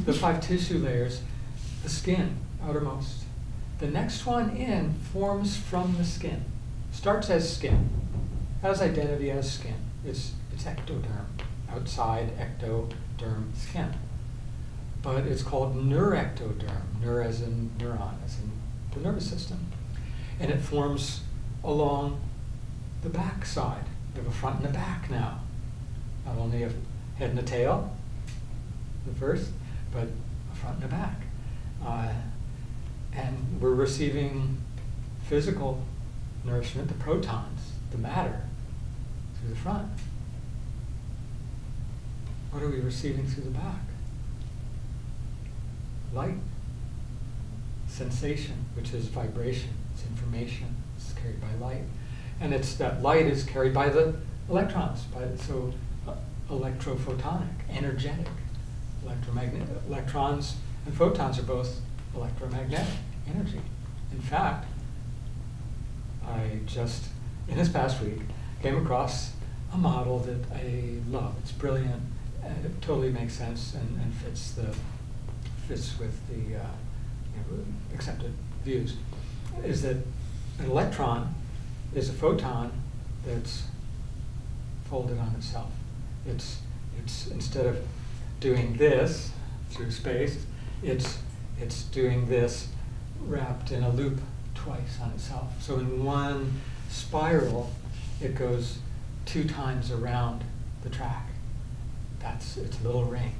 the 5 tissue layers, the skin, outermost. The next one in forms from the skin. Starts as skin, has identity as skin. It's ectoderm, outside ectoderm skin. But it's called neuroectoderm, neur as in neuron, as in the nervous system. And it forms along the back side. We have a front and a back now. Not only a head and a tail, the first, but a front and a back. And we're receiving physical nourishment, the protons, the matter, through the front. What are we receiving through the back? Light, sensation, which is vibration, it's information, it's carried by light. And it's that light is carried by the electrons, so electrophotonic, energetic, electromagnetic. Electrons and photons are both electromagnetic energy. In fact, I just, in this past week, came across a model that I love. It's brilliant, and it totally makes sense and fits with the accepted views. Is that an electron is a photon that's folded on itself. It's instead of doing this through space, it's doing this wrapped in a loop twice on itself. So in one spiral, it goes 2 times around the track. It's a little ring.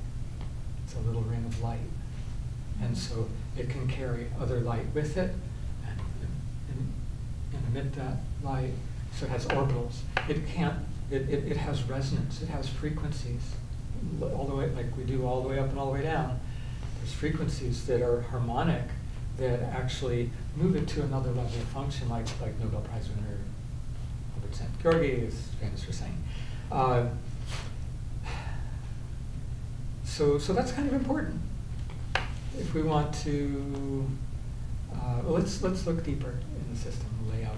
It's a little ring of light. And so it can carry other light with it and emit that light. So it has orbitals. It has resonance. It has frequencies all the way, like we do all the way up and all the way down. There's frequencies that are harmonic that actually move it to another level of function, like Nobel Prize winner Albert Szent-Györgyi is famous for saying. So that's kind of important. If we want to, let's look deeper in the system and lay out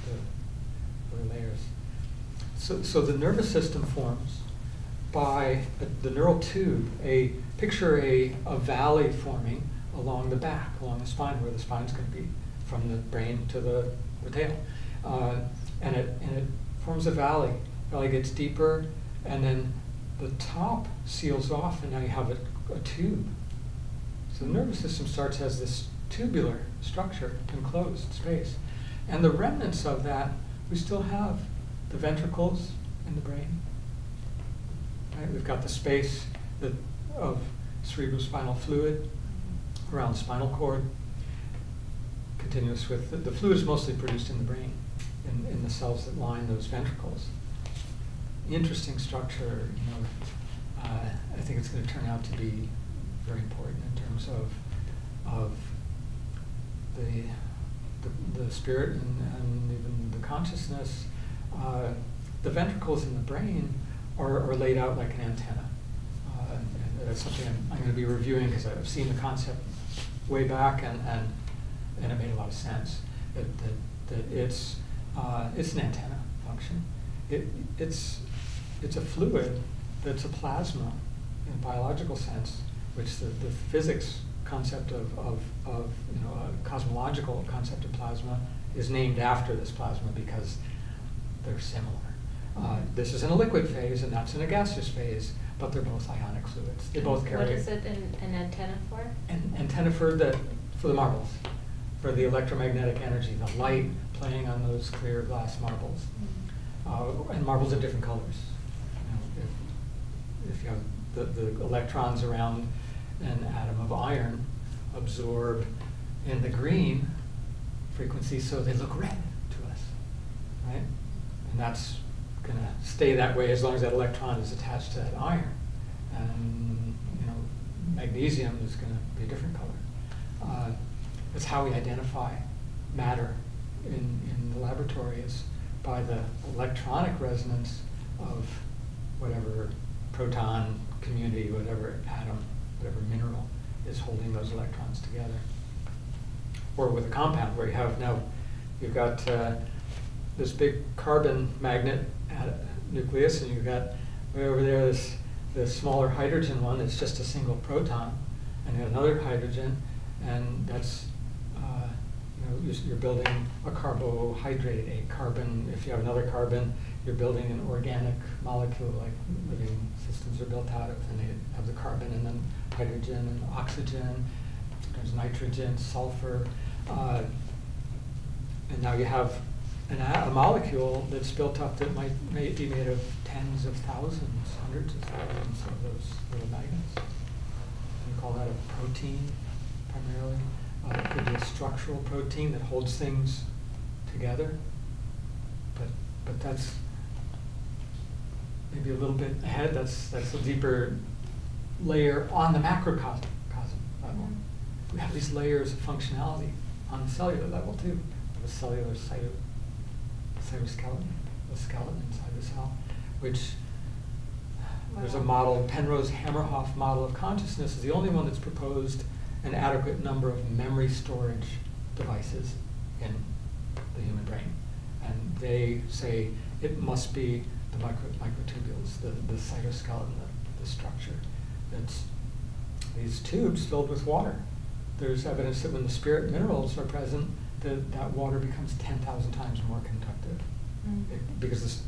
the layers. So the nervous system forms by the neural tube. Picture a valley forming along the back, along the spine, where the spine's going to be, from the brain to the tail. And it forms a valley. The valley gets deeper, and then the top seals off, and now you have a tube. So the nervous system starts as this tubular structure, enclosed space. And the remnants of that, we still have the ventricles in the brain. Right? We've got the space of cerebrospinal fluid around the spinal cord, continuous with the fluid is mostly produced in the brain, in the cells that line those ventricles. Interesting structure, I think it's going to turn out to be very important in terms of the spirit and even the consciousness. The ventricles in the brain are laid out like an antenna. And that's something I'm going to be reviewing because I've seen the concept way back, and it made a lot of sense. That it's an antenna function. It's a fluid that's a plasma in a biological sense, which the physics concept of a cosmological concept of plasma is named after this plasma because they're similar. This is in a liquid phase, and that's in a gaseous phase, but they're both ionic fluids. They both carry. What is it an antenna for? An antenna for the marbles, for the electromagnetic energy, the light playing on those clear glass marbles, and marbles of different colors. If you have the electrons around an atom of iron absorb in the green frequency, so they look red to us, right? And that's going to stay that way as long as that electron is attached to that iron. And magnesium is going to be a different color. That's how we identify matter in the laboratory, is by the electronic resonance of whatever proton community, whatever atom, whatever mineral is holding those electrons together. Or with a compound where you've got this big carbon magnet nucleus, and you've got way over there this smaller hydrogen one that's just a single proton, and another hydrogen, and that's you're building a carbohydrate, a carbon. If you have another carbon, you're building an organic molecule, like living systems are built out of, and they have the carbon and then hydrogen and oxygen. There's nitrogen, sulfur, and now you have a molecule that's built up that may be made of tens of thousands, hundreds of thousands of those little magnets. You call that a protein, primarily. It could be a structural protein that holds things together, but that's maybe a little bit ahead. That's a deeper layer on the macrocosm level. We have these layers of functionality on the cellular level too. The cellular cytoskeleton, the skeleton inside the cell, which there's a model, Penrose-Hamerhoff model of consciousness is the only one that's proposed an adequate number of memory storage devices in the human brain. And they say it must be the microtubules, the cytoskeleton, the structure. It's these tubes filled with water. There's evidence that when the spirit minerals are present, that water becomes 10,000 times more conductive. Because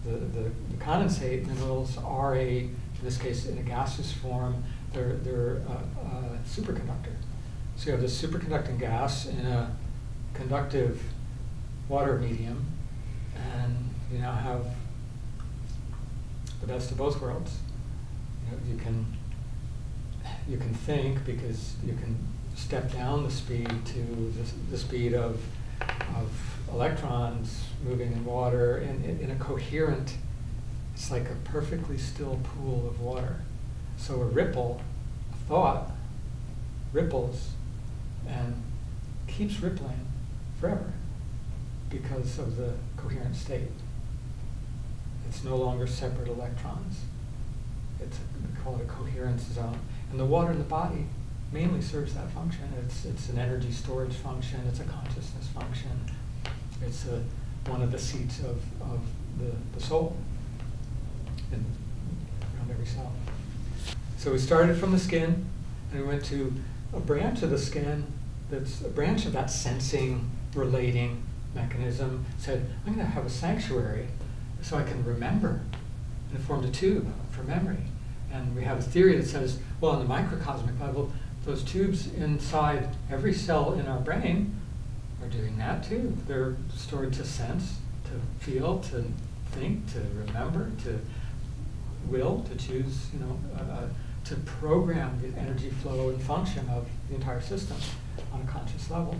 the condensate minerals are in this case, in a gaseous form, they're a superconductor. So you have this superconducting gas in a conductive water medium, and you now have the best of both worlds. You can think, because you can step down the speed to the speed of electrons moving in water in a coherent, it's like a perfectly still pool of water. So a ripple, a thought, ripples and keeps rippling forever because of the coherent state. It's no longer separate electrons. We call it a coherence zone. And the water in the body mainly serves that function. It's an energy storage function. It's a consciousness function. It's one of the seats of the soul around every cell. So we started from the skin, and we went to a branch of the skin that's a branch of that sensing, relating mechanism. Said, I'm going to have a sanctuary so I can remember, and it formed a tube for memory. And we have a theory that says, well, on the microcosmic level, those tubes inside every cell in our brain are doing that too. They're stored to sense, to feel, to think, to remember, to will, to choose, to program the energy flow and function of the entire system on a conscious level.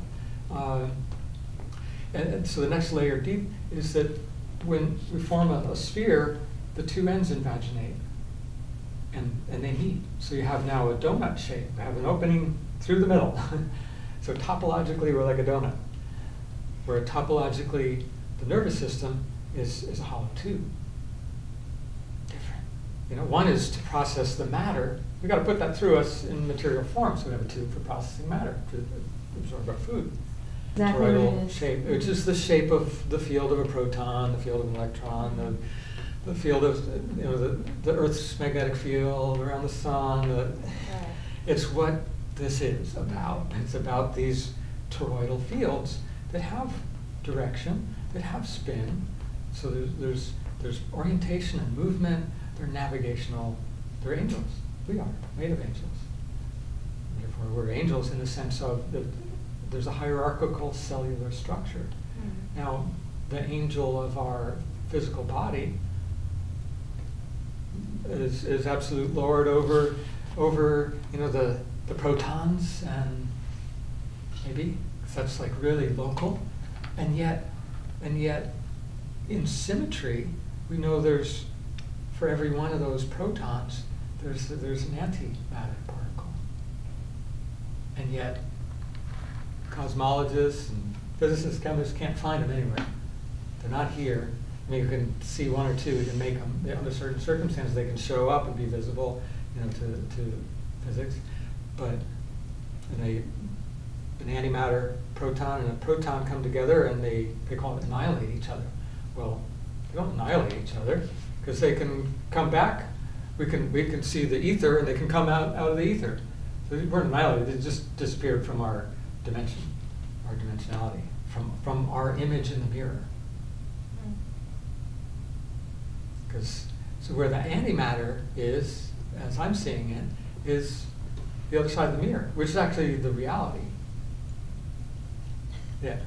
And so the next layer deep is that when we form a sphere, the two ends invaginate. And they meet. So you have now a donut shape. We have an opening through the middle. So topologically, we're like a donut. Where topologically, the nervous system is a hollow tube. Different. One is to process the matter. We've got to put that through us in material form. So we have a tube for processing matter, to absorb our food. Exactly. Toroidal shape, which is the shape of the field of a proton, the field of an electron, the field of the Earth's magnetic field around the sun. It's what this is about. It's about these toroidal fields that have direction, that have spin. So there's orientation and movement. They're navigational. They're angels. We are made of angels. Therefore, we're angels in the sense of there's a hierarchical cellular structure. Now, the angel of our physical body is absolute lord over the protons, and maybe that's like really local, and yet in symmetry we know there's, for every one of those protons there's an antimatter particle, and yet cosmologists and physicists, chemists can't find them anywhere. They're not here. I mean, you can see one or two, you can make them, under certain circumstances, they can show up and be visible, to physics. But an antimatter proton and a proton come together and they call it annihilate each other. Well, they don't annihilate each other because they can come back. We can see the ether and they can come out of the ether. So they weren't annihilated, they just disappeared from our dimension, our dimensionality, from our image in the mirror. Because so where the antimatter is, as I'm seeing it, is the other side of the mirror, which is actually the reality. Yeah.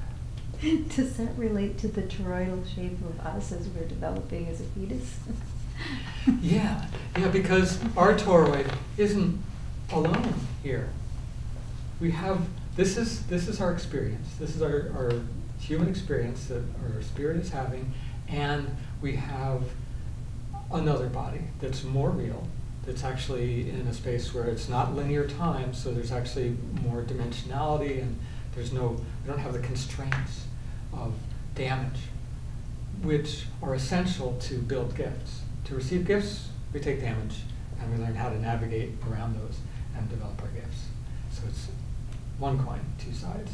Does that relate to the toroidal shape of us as we're developing as a fetus? Yeah, because our toroid isn't alone here. We have, this is our experience. This is our human experience that our spirit is having, and we have another body that's more real, that's actually in a space where it's not linear time, so there's actually more dimensionality, and we don't have the constraints of damage, which are essential to build gifts. To receive gifts, we take damage, and we learn how to navigate around those and develop our gifts. So it's one coin, two sides.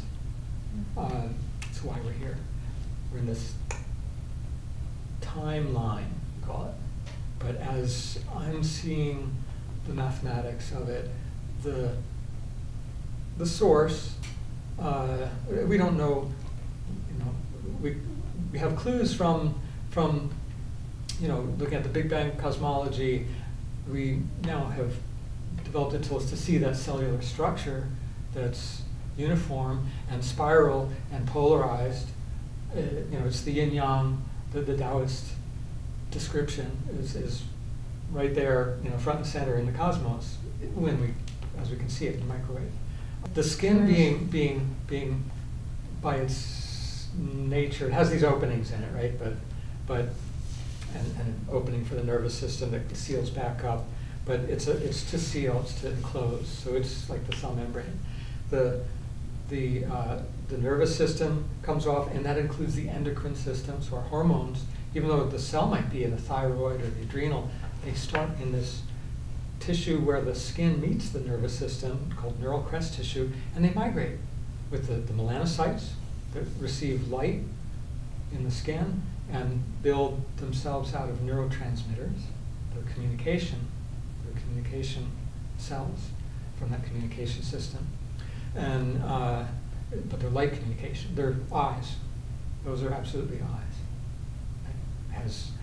That's why we're here. We're in this timeline, we call it. But as I'm seeing the mathematics of it, the source, we don't know, we have clues from looking at the Big Bang cosmology. We now have developed the tools to see that cellular structure that's uniform and spiral and polarized. It's the yin-yang, the Taoist description is right there, front and center in the cosmos as we can see it in the microwave. The skin being by its nature, it has these openings in it, right? But an opening for the nervous system that seals back up. But it's to seal, it's to enclose. So it's like the cell membrane. The nervous system comes off, and that includes the endocrine system. So our hormones, even though the cell might be in the thyroid or the adrenal, they start in this tissue where the skin meets the nervous system, called neural crest tissue, and they migrate with the melanocytes that receive light in the skin and build themselves out of neurotransmitters, their communication cells from that communication system. And but they're light communication. They're eyes. Those are absolutely eyes.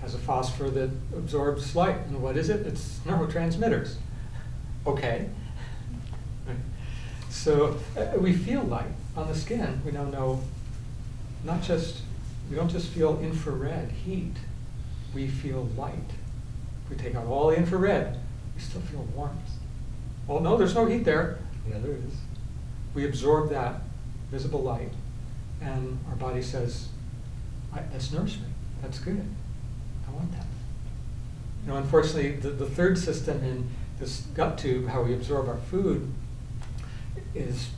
Has a phosphor that absorbs light. And what is it? It's neurotransmitters. Okay. Right. So we feel light on the skin. We now know we don't just feel infrared heat, we feel light. If we take out all the infrared, we still feel warmth. Well, no, there's no heat there. Yeah, there is. We absorb that visible light, and our body says, that's nourishment, that's good, I want that. Unfortunately, the third system in this gut tube, how we absorb our food, is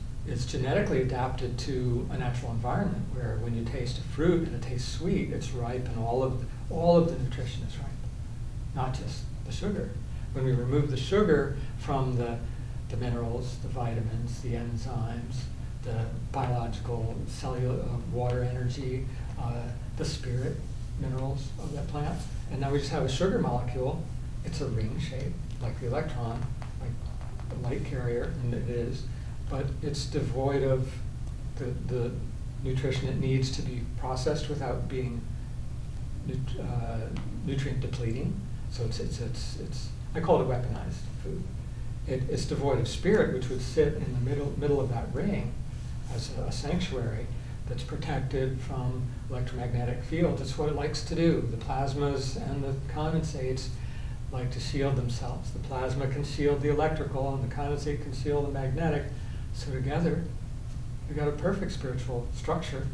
genetically adapted to a natural environment where when you taste a fruit and it tastes sweet, it's ripe, and all of the nutrition is ripe, not just the sugar. When we remove the sugar from the minerals, the vitamins, the enzymes, the biological cellular water energy, the spirit minerals of that plant, and now we just have a sugar molecule. It's a ring shape, like the electron, like the light carrier, and it is, but it's devoid of the nutrition it needs to be processed without being nutrient depleting. So it's I call it a weaponized food. It's devoid of spirit, which would sit in the middle of that ring as a sanctuary that's protected from electromagnetic fields. It's what it likes to do. The plasmas and the condensates like to shield themselves. The plasma can shield the electrical, and the condensate can shield the magnetic. So together, we've got a perfect spiritual structure.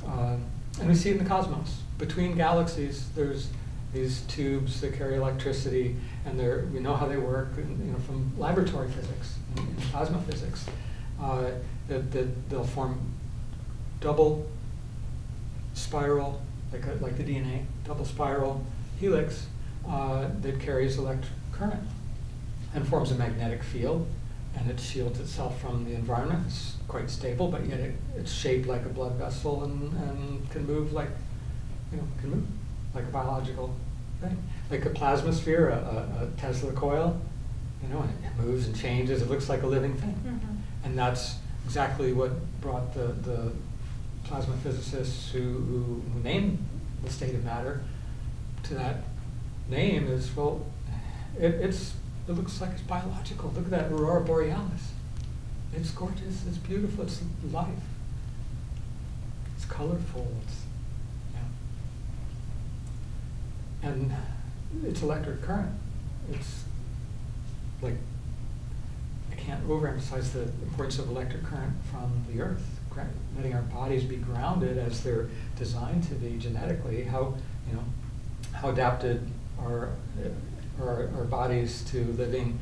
And we see it in the cosmos. Between galaxies, there's these tubes that carry electricity, and we know how they work from laboratory physics and plasma physics, that they'll form double spiral, like the DNA, double spiral helix that carries electric current and forms a magnetic field, and it shields itself from the environment. It's quite stable, but yet it's shaped like a blood vessel and can move like a biological thing. Like a plasma sphere, a Tesla coil, you know, and it moves and changes. It looks like a living thing. Mm-hmm. And that's exactly what brought the plasma physicists who named the state of matter to that name is, well, it looks like it's biological. Look at that aurora borealis. It's gorgeous, it's beautiful, it's life. It's colorful, yeah. And it's electric current. It's like, I can't overemphasize the importance of electric current from the earth, letting our bodies be grounded as they're designed to be genetically, how adapted are our bodies to living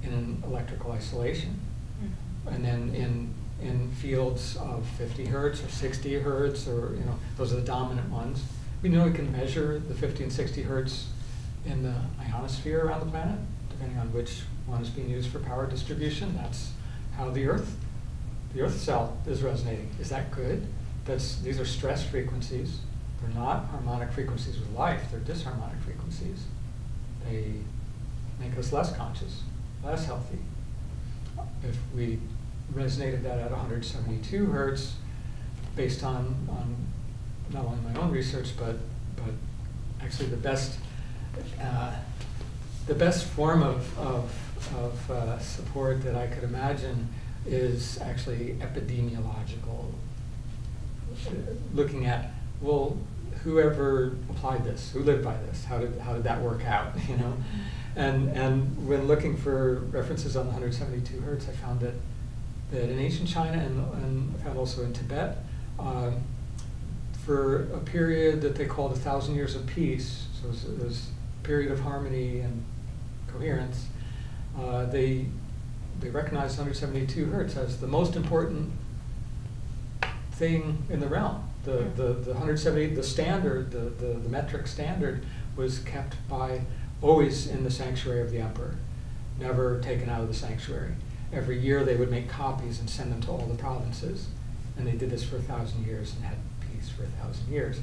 in an electrical isolation. Mm-hmm. And then in fields of 50 hertz or 60 hertz, or those are the dominant ones. We know we can measure the 50 and 60 hertz in the ionosphere around the planet, depending on which one is being used for power distribution. That's how the Earth cell is resonating. Is that good? These are stress frequencies. They're not harmonic frequencies with life. They're disharmonic frequencies. They make us less conscious, less healthy. If we resonated that at 172 hertz, based on not only my own research, but actually the best form of support that I could imagine is actually epidemiological, looking at, well, whoever applied this, who lived by this, how did that work out, And when looking for references on the 172 hertz, I found that in ancient China and I found also in Tibet, for a period that they called 1,000 years of peace, so it was a period of harmony and coherence, they recognized 172 hertz as the most important thing in the realm. The 170, the standard, the metric standard was kept always in the sanctuary of the emperor, never taken out of the sanctuary. Every year they would make copies and send them to all the provinces, and they did this for 1,000 years and had peace for 1,000 years.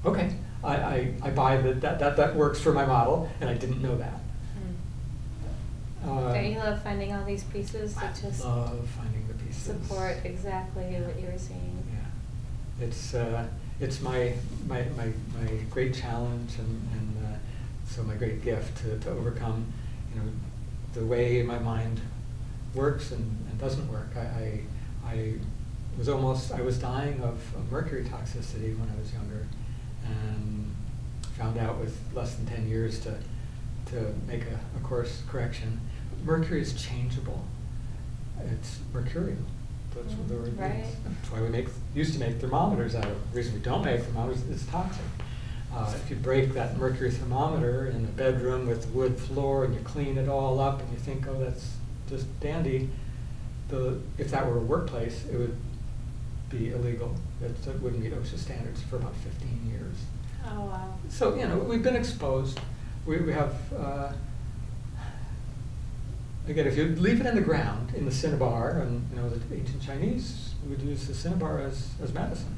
Okay, I buy that works for my model, and I didn't know that. Don't you love finding all these pieces that just love finding the pieces. support exactly what you were saying? Yeah, it's my great challenge and so my great gift to overcome, the way my mind works and doesn't work. I was dying of mercury toxicity when I was younger, and found out with less than 10 years to make a course correction. Mercury is changeable. It's mercurial. That's what the word means. That's why we used to make thermometers out of it. The reason we don't make thermometers is it's toxic. If you break that mercury thermometer in a bedroom with wood floor and you clean it all up and you think, oh, that's just dandy, if that were a workplace, it would be illegal. It wouldn't meet OSHA standards for about 15 years. Oh, wow. So, we've been exposed. We have, again, if you leave it in the ground, in the cinnabar, and the ancient Chinese would use the cinnabar as medicine.